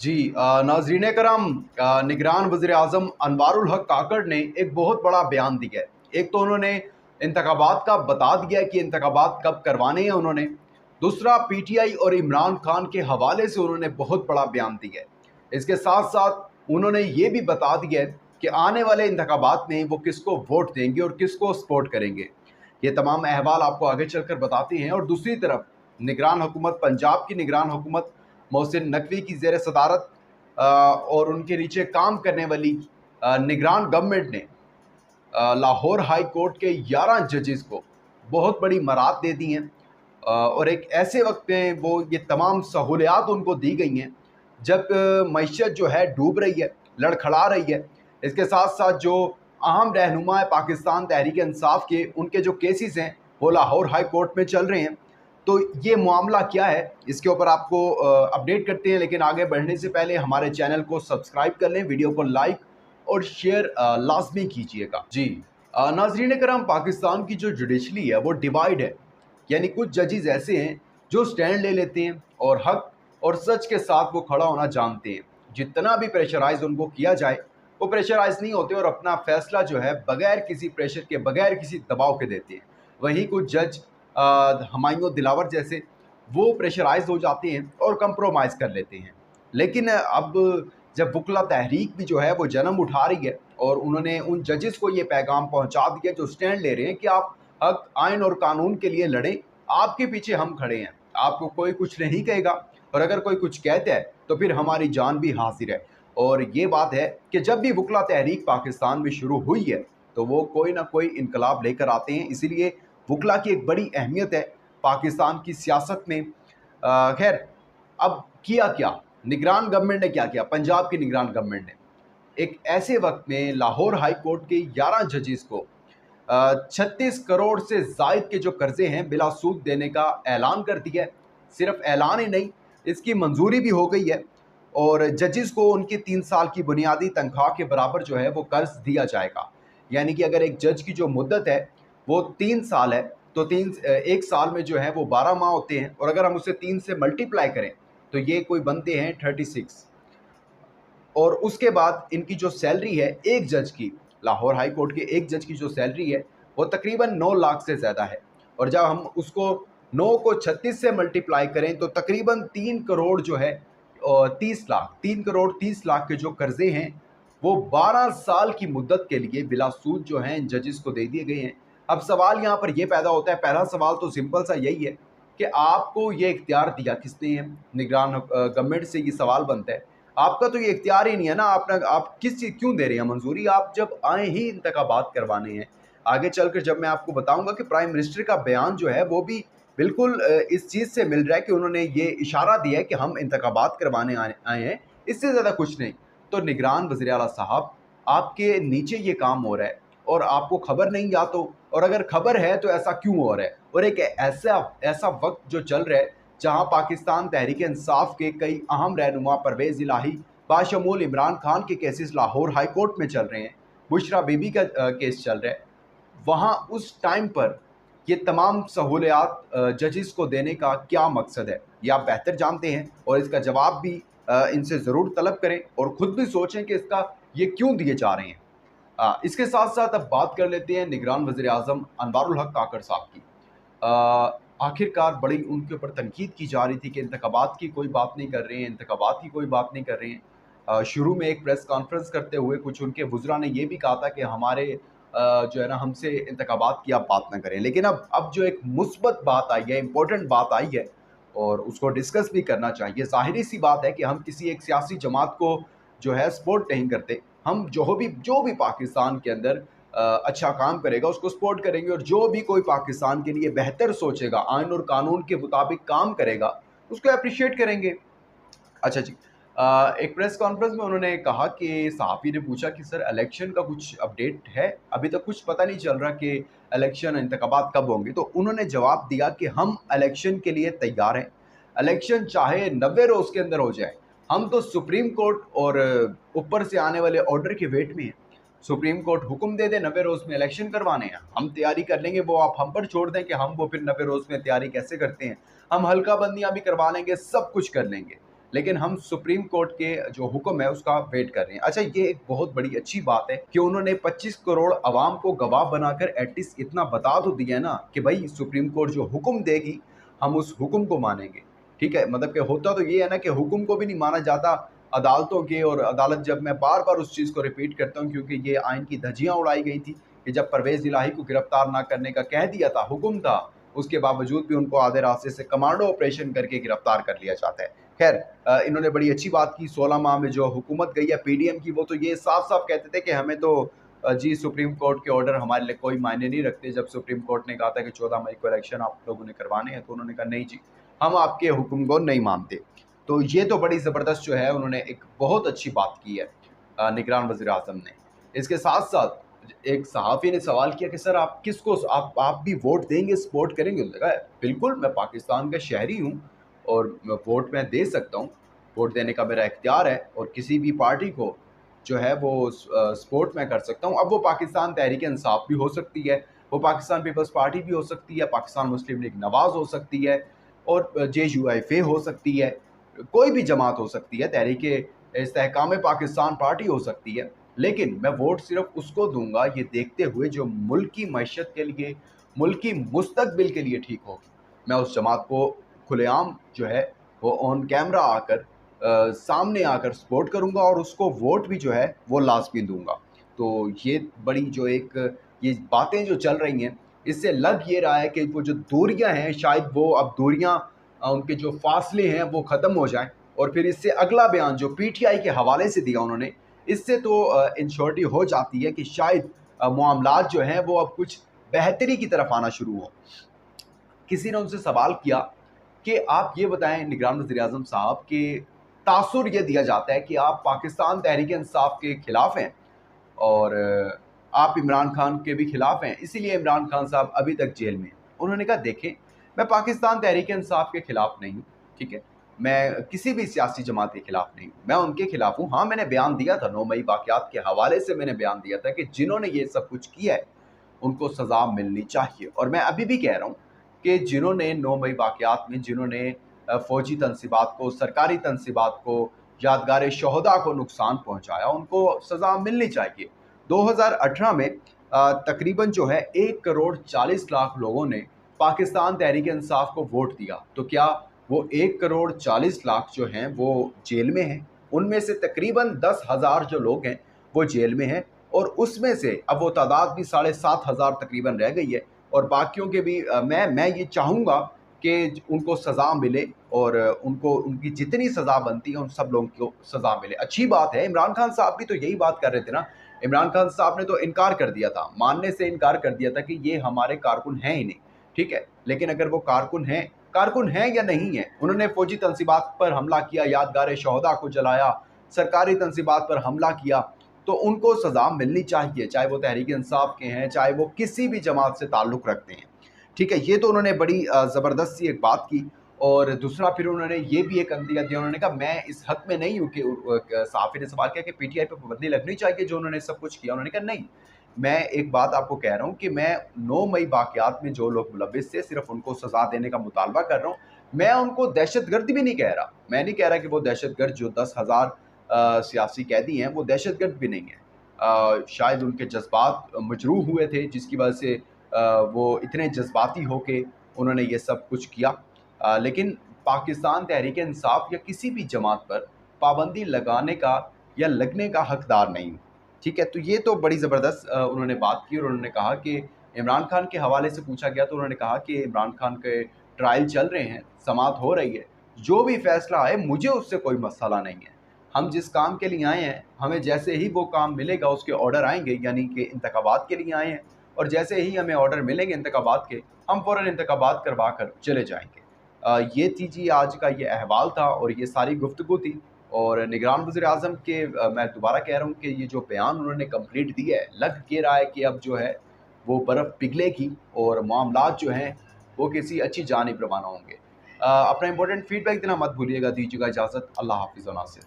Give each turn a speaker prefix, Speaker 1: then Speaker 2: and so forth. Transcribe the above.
Speaker 1: जी नाज़रीन कराम, निगरान वज़ीर आज़म अनवारुल हक काकड़ ने एक बहुत बड़ा बयान दिया है। एक तो उन्होंने इंतखाबात का बता दिया कि इंतखाबात कब करवाने हैं उन्होंने। दूसरा, पीटीआई और इमरान खान के हवाले से उन्होंने बहुत बड़ा बयान दिया है। इसके साथ साथ उन्होंने ये भी बता दिया है कि आने वाले इंतखाबात में वो किसको वोट देंगे और किसको सपोर्ट करेंगे। ये तमाम अहवाल आपको आगे चलकर बताते हैं। और दूसरी तरफ निगरान हुकूमत, पंजाब की निगरान हुकूमत मोहसिन नकवी की ज़ेर सदारत और उनके नीचे काम करने वाली निगरान गवर्नमेंट ने लाहौर हाई कोर्ट के 11 जजेस को बहुत बड़ी मराद दे दी हैं। और एक ऐसे वक्त में वो ये तमाम सहूलियात उनको दी गई हैं जब मईशत जो है डूब रही है, लड़खड़ा रही है। इसके साथ साथ जो अहम रहनुमा है पाकिस्तान तहरीक इंसाफ के, उनके जो केसेस हैं वो लाहौर हाई कोर्ट में चल रहे हैं। तो ये मामला क्या है, इसके ऊपर आपको अपडेट करते हैं। लेकिन आगे बढ़ने से पहले हमारे चैनल को सब्सक्राइब कर लें, वीडियो को लाइक और शेयर लाजमी कीजिएगा। जी नाजरीन करम, पाकिस्तान की जो जुडिशली है वो डिवाइड है। यानी कुछ जजेस ऐसे हैं जो स्टैंड ले लेते हैं और हक और सच के साथ वो खड़ा होना जानते हैं। जितना भी प्रेशराइज उनको किया जाए वो प्रेशराइज नहीं होते और अपना फैसला जो है बगैर किसी प्रेशर के, बगैर किसी दबाव के देते हैं। वहीं कुछ जज हुमायूं दिलावर जैसे, वो प्रेशराइज हो जाते हैं और कंप्रोमाइज़ कर लेते हैं। लेकिन अब जब वकला तहरीक भी जो है वो जन्म उठा रही है और उन्होंने उन जजेस को ये पैगाम पहुंचा दिया जो स्टैंड ले रहे हैं कि आप हक, आइन और कानून के लिए लड़ें, आपके पीछे हम खड़े हैं, आपको कोई कुछ नहीं कहेगा और अगर कोई कुछ कहता है तो फिर हमारी जान भी हाजिर है। और ये बात है कि जब भी वकला तहरीक पाकिस्तान में शुरू हुई है तो वो कोई ना कोई इनकलाब लेकर आते हैं। इसीलिए वकला की एक बड़ी अहमियत है पाकिस्तान की सियासत में। खैर, अब किया क्या, निगरान गवर्नमेंट ने क्या किया, पंजाब की निगरान गवर्नमेंट ने एक ऐसे वक्त में लाहौर हाई कोर्ट के 11 जजेस को 36 करोड़ से जायद के जो कर्जे हैं बिला सूद देने का ऐलान कर दिया है। सिर्फ ऐलान ही नहीं, इसकी मंजूरी भी हो गई है और जजेस को उनकी 3 साल की बुनियादी तनख्वाह के बराबर जो है वो कर्ज दिया जाएगा। यानी कि अगर एक जज की जो मुद्दत है वो 3 साल है तो एक साल में जो है वो 12 माह होते हैं और अगर हम उसे 3 से मल्टीप्लाई करें तो ये कोई बनते हैं 36। और उसके बाद इनकी जो सैलरी है एक जज की, लाहौर हाई कोर्ट के एक जज की जो सैलरी है वो तकरीबन 9 लाख से ज़्यादा है। और जब हम उसको 9 को 36 से मल्टीप्लाई करें तो तकरीबन 3 करोड़ जो है, और 30 लाख, 3 करोड़ 30 लाख के जो कर्जे हैं वो 12 साल की मुद्दत के लिए बिला सूद जो हैं इन जजेस को दे दिए गए हैं। अब सवाल यहाँ पर ये पैदा होता है, पहला सवाल तो सिंपल सा यही है कि आपको ये इख्तियार दिया किसने है। निगरान गवर्नमेंट से ये सवाल बनता है, आपका तो ये इख्तियार ही नहीं है ना, आप किस चीज़ क्यों दे रहे हैं मंजूरी, आप जब आए ही इंतखाबात करवाने हैं। आगे चलकर जब मैं आपको बताऊंगा कि प्राइम मिनिस्टर का बयान जो है वो भी बिल्कुल इस चीज़ से मिल रहा है कि उन्होंने ये इशारा दिया है कि हम इंतखाबात करवाने आए हैं, इससे ज़्यादा कुछ नहीं। तो निगरान वज़ीर आला साहब, आपके नीचे ये काम हो रहा है और आपको खबर नहीं, या तो, और अगर खबर है तो ऐसा क्यों हो रहा है। और एक ऐसा ऐसा वक्त जो चल रहा है जहां पाकिस्तान तहरीक इंसाफ के कई अहम रहनुमा, परवेज़ इलाही बाशमूल इमरान खान के केसेस लाहौर हाई कोर्ट में चल रहे हैं, बुशरा बीबी का केस चल रहा है, वहाँ उस टाइम पर ये तमाम सहूलियात जजेस को देने का क्या मकसद है, ये आप बेहतर जानते हैं और इसका जवाब भी इनसे ज़रूर तलब करें और ख़ुद भी सोचें कि इसका ये क्यों दिए जा रहे हैं। इसके साथ साथ अब बात कर लेते हैं निगरान वज़ीर आज़म अनवारुल हक काकड़ साहब की। आखिरकार बड़ी उनके ऊपर तनकीद की जा रही थी कि इंतखाबात की कोई बात नहीं कर रहे हैं, इंतखाबात की कोई बात नहीं कर रहे हैं। शुरू में एक प्रेस कॉन्फ्रेंस करते हुए कुछ उनके वुज़रा ने ये भी कहा था कि हमारे जो है ना, हमसे इंतखाबात की आप बात ना करें। लेकिन अब जो एक मुस्बत बात आई है, इम्पोर्टेंट बात आई है और उसको डिस्कस भी करना चाहिए। ज़ाहिरी सी बात है कि हम किसी एक सियासी जमात को जो है सपोर्ट नहीं करते। हम जो भी पाकिस्तान के अंदर अच्छा काम करेगा उसको सपोर्ट करेंगे और जो भी कोई पाकिस्तान के लिए बेहतर सोचेगा, आइन और कानून के मुताबिक काम करेगा, उसको अप्रिशिएट करेंगे। अच्छा जी, एक प्रेस कॉन्फ्रेंस में उन्होंने कहा कि सहाफ़ी ने पूछा कि सर इलेक्शन का कुछ अपडेट है? अभी तक कुछ पता नहीं चल रहा कि इलेक्शन, इंतखाबात कब होंगे। तो उन्होंने जवाब दिया कि हम इलेक्शन के लिए तैयार हैं। इलेक्शन चाहे 90 रोज़ के अंदर हो जाए, हम तो सुप्रीम कोर्ट और ऊपर से आने वाले ऑर्डर के वेट में हैं। सुप्रीम कोर्ट हुक्म दे दे 90 रोज़ में इलेक्शन करवाने हैं, हम तैयारी कर लेंगे। वो आप हम पर छोड़ दें कि हम वो फिर 90 रोज़ में तैयारी कैसे करते हैं। हम हल्का बंदियाँ भी करवा लेंगे, सब कुछ कर लेंगे। लेकिन हम सुप्रीम कोर्ट के जो हुक्म है उसका वेट कर रहे हैं। अच्छा, ये एक बहुत बड़ी अच्छी बात है कि उन्होंने 25 करोड़ अवाम को गवाह बनाकर एटलीस्ट इतना बता तो दिया ना कि भाई सुप्रीम कोर्ट जो हुक्म देगी हम उस हुक्म को मानेंगे। ठीक है, मतलब कि होता तो ये है ना कि हुक्म को भी नहीं माना जाता अदालतों के, और अदालत जब मैं बार बार उस चीज़ को रिपीट करता हूँ क्योंकि ये आइन की धज्जियाँ उड़ाई गई थी कि जब परवेज़ इलाही को गिरफ्तार ना करने का कह दिया था, हुक्म था, उसके बावजूद भी उनको आधे रास्ते से कमांडो ऑपरेशन करके गिरफ्तार कर लिया जाता है। खैर, इन्होंने बड़ी अच्छी बात की। 16 माह में जो हुकूमत गई है पीडीएम की, वो तो ये साफ साफ कहते थे कि हमें तो जी सुप्रीम कोर्ट के ऑर्डर हमारे लिए कोई मायने नहीं रखते। जब सुप्रीम कोर्ट ने कहा था कि 14 मई को इलेक्शन आप लोगों ने करवाने हैं, तो उन्होंने कहा नहीं जी, हम आपके हुक्म को नहीं मानते। तो ये तो बड़ी ज़बरदस्त जो है उन्होंने एक बहुत अच्छी बात की है निगरान वज़ीर आज़म ने। इसके साथ साथ एक सहाफ़ी ने सवाल किया कि सर आप किसको आप भी वोट देंगे, सपोर्ट करेंगे? उन्होंने कहा बिल्कुल, मैं पाकिस्तान का शहरी हूँ और वोट मैं दे सकता हूँ, वोट देने का मेरा इख्तियार है और किसी भी पार्टी को जो है वो सपोर्ट मैं कर सकता हूँ। अब वो पाकिस्तान तहरीक-ए-इंसाफ भी हो सकती है, वो पाकिस्तान पीपल्स पार्टी भी हो सकती है, पाकिस्तान मुस्लिम लीग नवाज़ हो सकती है और जेयूआईफे हो सकती है, कोई भी जमात हो सकती है, तहरीक-ए-इस्तेहकाम पाकिस्तान पार्टी हो सकती है। लेकिन मैं वोट सिर्फ़ उसको दूँगा ये देखते हुए जो मुल्क की मईशत के लिए, मुल्क की मुस्तक़बिल के लिए ठीक होगी। मैं उस जमात को खुलेआम जो है वो ऑन कैमरा आकर सामने आकर सपोर्ट करूँगा और उसको वोट भी जो है वो लाज़मी दूँगा। तो ये बड़ी जो एक ये बातें जो चल रही हैं, इससे लग ये रहा है कि वो जो दूरियाँ हैं शायद वो अब दूरियाँ उनके जो फ़ासले हैं वो ख़त्म हो जाएँ और फिर इससे अगला बयान जो पीटीआई के हवाले से दिया उन्होंने, इससे तो इंश्योरिटी हो जाती है कि शायद मामलात जो हैं वो अब कुछ बेहतरी की तरफ आना शुरू हों। किसी ने उनसे सवाल किया कि आप ये बताएं निगरान वज़ीर-ए-आज़म साहब कि तासुर ये दिया जाता है कि आप पाकिस्तान तहरीक-ए-इंसाफ के खिलाफ हैं और आप इमरान खान के भी खिलाफ हैं, इसीलिए इमरान खान साहब अभी तक जेल में हैं। उन्होंने कहा देखें, मैं पाकिस्तान तहरीक-ए-इंसाफ के खिलाफ नहीं हूँ, ठीक है? मैं किसी भी सियासी जमात के खिलाफ नहीं हूँ, मैं उनके खिलाफ हूँ। हाँ, मैंने बयान दिया था 9 मई वाक़यात के हवाले से मैंने बयान दिया था कि जिन्होंने ये सब कुछ किया है, उनको सज़ा मिलनी चाहिए और मैं अभी भी कह रहा हूँ कि जिन्होंने 9 मई वाक़यात में जिन्होंने फ़ौजी तनसीबात को, सरकारी तनसीबात को, यादगार शोहदा को नुकसान पहुँचाया, उनको सज़ा मिलनी चाहिए। 2018 में तकरीबन जो है 1 करोड़ 40 लाख लोगों ने पाकिस्तान तहरीक-ए-इंसाफ को वोट दिया। तो क्या वो 1 करोड़ 40 लाख जो हैं वो जेल में हैं? उनमें से तकरीबन 10,000 जो लोग हैं वो जेल में हैं और उसमें से अब वो तादाद भी 7,500 तकरीबन रह गई है और बाकियों के भी मैं ये चाहूँगा कि उनको सज़ा मिले और उनको उनकी जितनी सज़ा बनती है उन सब लोगों को सज़ा मिले। अच्छी बात है, इमरान खान साहब भी तो यही बात कर रहे थे ना। इमरान खान साहब ने तो इनकार कर दिया था, मानने से इनकार कर दिया था कि ये हमारे कारकुन हैं ही नहीं, ठीक है? लेकिन अगर वो कारकुन हैं या नहीं हैं, उन्होंने फ़ौजी तनसीबात पर हमला किया, यादगार शोहदा को जलाया, सरकारी तनसीबात पर हमला किया, तो उनको सज़ा मिलनी चाहिए, चाहे वो तहरीक-ए-इंसाफ के हैं, चाहे वो किसी भी जमात से ताल्लुक़ रखते हैं। ठीक है, ये तो उन्होंने बड़ी ज़बरदस्त सी एक बात की और दूसरा फिर उन्होंने ये भी एक अंदिया दिया, उन्होंने कहा मैं इस हक़ में नहीं हूँ कि सहाफ़ी ने सवाल किया कि पीटीआई पे पाबंदी लगनी चाहिए जो उन्होंने सब कुछ किया। उन्होंने कहा नहीं, मैं एक बात आपको कह रहा हूँ कि मैं 9 मई वाक़यात में जो लोग मुलव्विस थे सिर्फ़ उनको सज़ा देने का मुतालबा कर रहा हूँ। मैं उनको दहशतगर्द भी नहीं कह रहा। मैं नहीं कह रहा कि वो दहशतगर्द जो 10,000 सियासी कैदी हैं वो दहशतगर्द भी नहीं हैं। शायद उनके जज़्बात मजरूह हुए थे जिसकी वजह से वो इतने जज्बाती हो के उन्होंने ये सब कुछ किया। लेकिन पाकिस्तान तहरीक-ए-इंसाफ या किसी भी जमात पर पाबंदी लगाने का या लगने का हकदार नहीं हूँ, ठीक है? तो ये तो बड़ी ज़बरदस्त उन्होंने बात की और उन्होंने कहा कि इमरान खान के हवाले से पूछा गया तो उन्होंने कहा कि इमरान खान के ट्रायल चल रहे हैं, समाअत हो रही है, जो भी फ़ैसला आए मुझे उससे कोई मसला नहीं है। हम जिस काम के लिए आए हैं, हमें जैसे ही वो काम मिलेगा उसके ऑर्डर आएँगे, यानी कि इंतखाबात के लिए आए हैं और जैसे ही हमें ऑर्डर मिलेंगे इंतखाबात के, हम फ़ौरन इंतखाबात करवा कर चले जाएँगे। ये थी जी आज का ये अहवाल था और ये सारी गुफ्तगू थी और निगरान वज़ीर-ए-आज़म के मैं दोबारा कह रहा हूँ कि ये जो बयान उन्होंने कंप्लीट दिया है, लग ये रहा है कि अब जो है वो बर्फ़ पिघलेगी और मामलात जो हैं वो किसी अच्छी जानिब रवाना होंगे। अपना इम्पोर्टेंट फ़ीडबैक देना मत भूलिएगा। दीजिएगा इजाज़त। अल्लाह हाफ़िज़ व नासिर।